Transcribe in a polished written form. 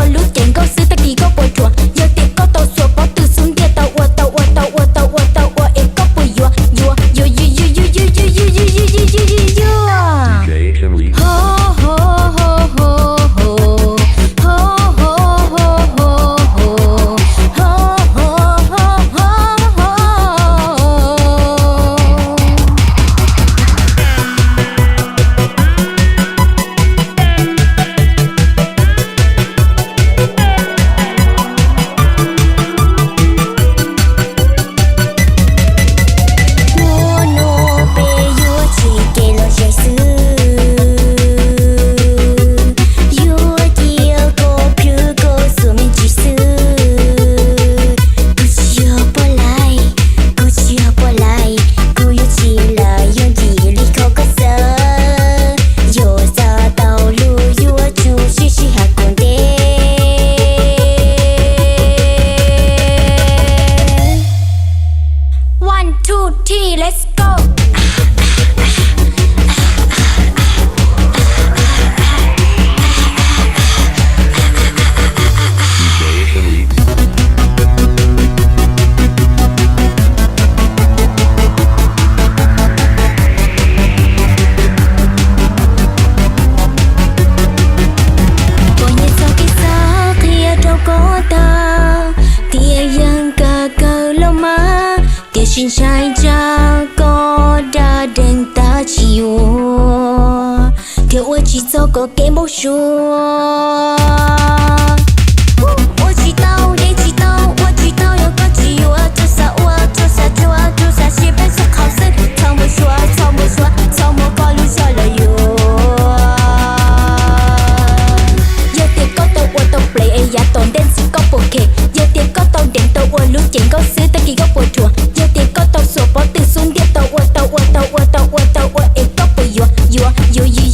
我路见狗屎的几个不着，有点高到说包都送跌到我到我到我到我到我一个不约约约约约约约约约约约约啊！ DJ Chimley. 吼吼吼吼吼吼吼吼吼我诺贝有几给了谁死？有第二个别个说明几次，不需要不来，不需要不来，不有起来用地里口个色，有啥道路有我出去是下工的。One, two, three, let's go. DJ Chimley. 我也早给撒开呀找个到，爹人个个老妈，爹心晒着个大人大起我，爹我去走个给不说。我知道，你知道，我知道有个机会，做啥我做啥做啊做啥，西北说考试，从不说，从不说，从不考虑下来哟。有点高到我都 play 哎呀，当电视高不开，有点高到电到我路见高死的几个不着，有点高到说包都送跌到我到我到我到我到我一个不约约约约。